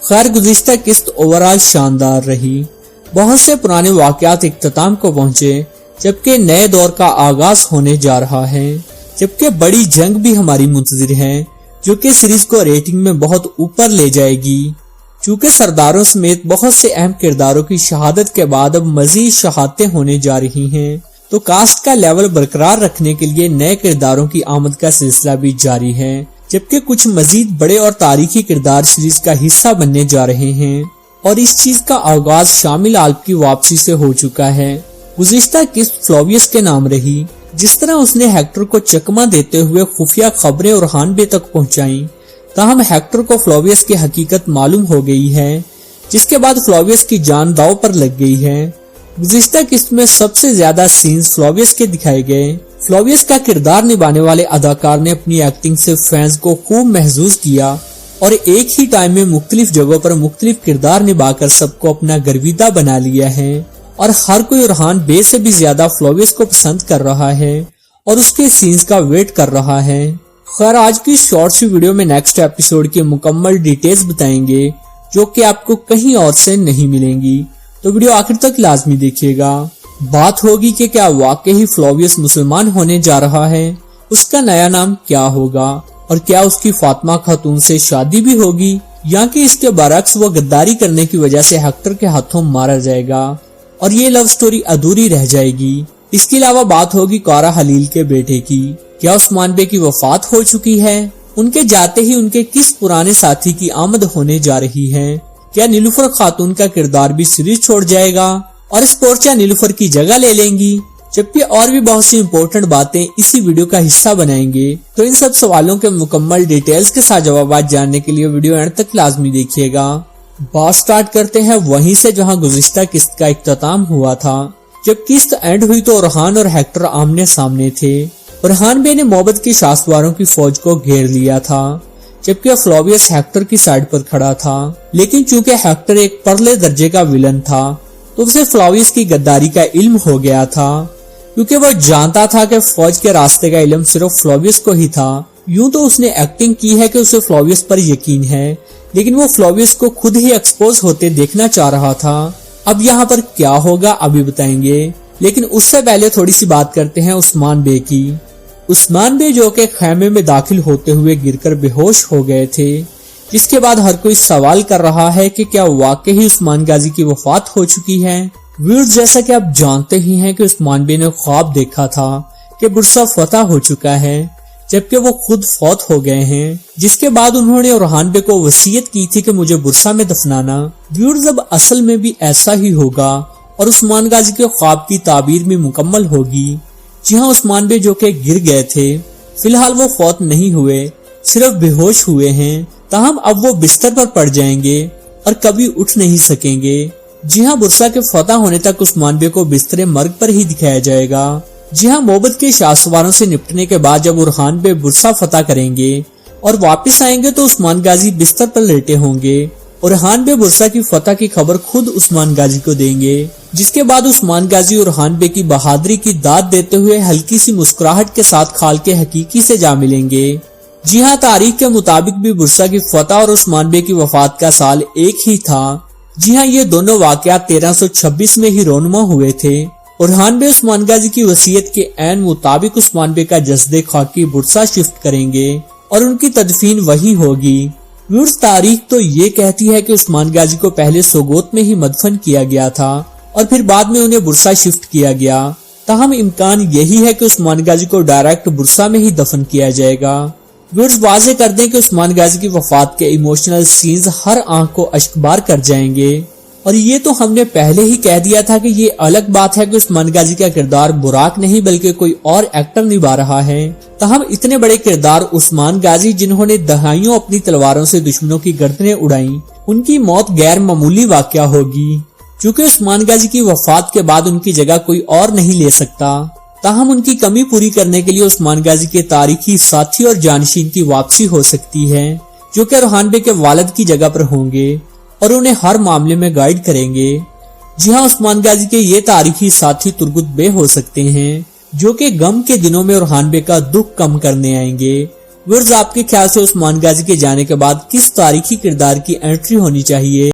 खैर गुज़िश्ता किस्त ओवरऑल शानदार रही। बहुत से पुराने वाकयात इख्तिताम को पहुंचे, जबकि नए दौर का आगाज होने जा रहा है। जबकि बड़ी जंग भी हमारी मुंतजिर है, जो कि सीरीज को रेटिंग में बहुत ऊपर ले जाएगी। चूंकि सरदारों समेत बहुत से अहम किरदारों की शहादत के बाद अब मजीद शहादतें होने जा रही हैं, तो कास्ट का लेवल बरकरार रखने के लिए नए किरदारों की आमद का सिलसिला भी जारी है। जबकि कुछ मजीद बड़े और तारीखी किरदार सीरीज का हिस्सा बनने जा रहे हैं और इस चीज का आगाज शामिल आल्प की वापसी से हो चुका है। गुज़िश्ता किस्त फ्लोवियस के नाम रही। जिस तरह उसने हेक्टर को चकमा देते हुए खुफिया खबरें ओरहान बे तक पहुंचाई, ताहम हेक्टर को फ्लोवियस की हकीकत मालूम हो गई है, जिसके बाद फ्लोवियस की जान दांव पर लग गई है। गुज़िश्ता किस्त में सबसे ज्यादा सीन्स फ्लोवियस के दिखाए गए। फ्लोवियस का किरदार निभाने वाले अदाकार ने अपनी एक्टिंग से फैंस को खूब महसूस किया और एक ही टाइम में मुख्तलिफ जगहों पर मुख्तलिफ किरदार निभाकर सबको अपना गर्विदा बना लिया है और हर कोई ओरहान बे से भी ज्यादा फ्लोवियस को पसंद कर रहा है और उसके सीन्स का वेट कर रहा है। खैर आज की शॉर्ट सी वीडियो में नेक्स्ट एपिसोड की मुकम्मल डिटेल्स बताएंगे, जो कि आपको कहीं और से नहीं मिलेंगी, तो वीडियो आखिर तक लाजमी देखिएगा। बात होगी कि क्या वाकई फ्लोवियस मुसलमान होने जा रहा है, उसका नया नाम क्या होगा और क्या उसकी फातिमा खातून से शादी भी होगी, या कि इसके बरक्स वो गद्दारी करने की वजह से हेक्टर के हाथों मारा जाएगा और ये लव स्टोरी अधूरी रह जाएगी। इसके अलावा बात होगी कारा हलील के बेटे की। क्या उस्मान बे की वफात हो चुकी है? उनके जाते ही उनके किस पुराने साथी की आमद होने जा रही है? क्या नीलुफर खातून का किरदार भी सीरीज छोड़ जाएगा और स्कोरचा नीलुफर की जगह ले लेंगी? जबकि और भी बहुत सी इम्पोर्टेंट बातें इसी वीडियो का हिस्सा बनाएंगे। तो इन सब सवालों के मुकम्मल डिटेल्स के साथ जवाब जानने के लिए वीडियो एंड तक लाजमी देखिएगा। बात स्टार्ट करते हैं वहीं से जहां गुज़िश्ता किस्त का इख्तिताम हुआ था। जब किस्त एंड हुई तो ओरहान और हेक्टर आमने सामने थे। ओरहान बे ने मोहब्बत की शासवारों की फौज को घेर लिया था, जबकि फ्लोवियस हेक्टर की साइड पर खड़ा था। लेकिन चूंकि हेक्टर एक परले दर्जे का विलन था, तो उसे फ्लोवियस की गद्दारी का इल्म हो गया था, क्योंकि वो जानता था कि फौज के रास्ते का इल्म सिर्फ फ्लोवियस को ही था। यूं तो उसने एक्टिंग की है कि उसे फ्लोवियस पर यकीन है, लेकिन वो फ्लोवियस को खुद ही एक्सपोज होते देखना चाह रहा था। अब यहाँ पर क्या होगा अभी बताएंगे, लेकिन उससे पहले थोड़ी सी बात करते हैं उस्मान बे की। उस्मान बे जो कि खैमे में दाखिल होते हुए गिरकर बेहोश हो गए थे, जिसके बाद हर कोई सवाल कर रहा है कि क्या वाकई उस्मान गाजी की वफात हो चुकी है। व्यूअर्स, जैसा कि आप जानते ही हैं कि उस्मान बे ने ख्वाब देखा था कि बुरसा फतह हो चुका है, जबकि वो खुद फौत हो गए हैं, जिसके बाद उन्होंने ओरहान बे को वसीयत की थी कि मुझे बुरसा में दफनाना। व्यूअर्स, अब असल में भी ऐसा ही होगा और उस्मान गाजी के ख्वाब की ताबीर भी मुकम्मल होगी। जी हाँ, उस्मान बे जो कि गिर गए थे, फिलहाल वो फौत नहीं हुए, सिर्फ बेहोश हुए हैं। ताहम अब वो बिस्तर पर पड़ जाएंगे और कभी उठ नहीं सकेंगे। जी हाँ, बुरसा के फतह होने तक उस्मान बे को बिस्तरे मर्ग पर ही दिखाया जाएगा। जी हाँ, मोहब्बत के शासवारों से निपटने के बाद जब ओरहान बे बुरसा फतह करेंगे और वापस आएंगे तो उस्मान गाजी बिस्तर पर लेटे होंगे। ओरहान बे बुरसा की फतह की खबर खुद उस्मान गाजी को देंगे, जिसके बाद उस्मान गाजी ओरहान बे की बहादुरी की दाद देते हुए हल्की सी मुस्कुराहट के साथ खाल के हकीकी से जा मिलेंगे। जी हाँ, तारीख के मुताबिक भी बुरसा की फतह और उस्मान बे की वफात का साल एक ही था। जी हाँ, ये दोनों वाकयात 1326 में ही रोनुमा हुए थे। ओरहान बे उस्मान गाजी की वसीयत के ऐन मुताबिक उस्मान बे का जस्दे खाकी बुरसा शिफ्ट करेंगे और उनकी तदफीन वही होगी। व्यूअर्स, तारीख तो ये कहती है कि उस्मान गाजी को पहले सोगोत में ही मदफन किया गया था और फिर बाद में उन्हें बुरसा शिफ्ट किया गया। ताहम इम्कान यही है कि उस्मान गाजी को डायरेक्ट बुरसा में ही दफन किया जाएगा। व्यूअर्स, वाज़ेह कर दें कि उस्मान गाजी की वफात के इमोशनल सीन्स हर आंख को अश्कबार कर जाएंगे और ये तो हमने पहले ही कह दिया था कि ये अलग बात है कि उस्मान गाजी का किरदार बुराक नहीं बल्कि कोई और एक्टर निभा रहा है। ताहम इतने बड़े किरदार उस्मान गाजी, जिन्होंने दहाइयों अपनी तलवारों से दुश्मनों की गर्दनें उड़ाई, उनकी मौत गैर मामूली वाकया होगी। चूँकि उस्मान गाजी की वफात के बाद उनकी जगह कोई और नहीं ले सकता। ताहम उनकी कमी पूरी करने के लिए उस्मान गाजी के तारीखी साथी और जानशीन की वापसी हो सकती है, जो कि ओरहान बे के वालिद की जगह पर होंगे और उन्हें हर मामले में गाइड करेंगे। जी हाँ, उस्मान गाजी के ये तारीखी साथी तुर्गुत बे हो सकते हैं, जो कि गम के दिनों में ओरहान बे का दुख कम करने आएंगे ورز آپ کے خیال سے عثمان غازی کے جانے کے بعد کس تاریخی کردار کی انٹری ہونی چاہیے؟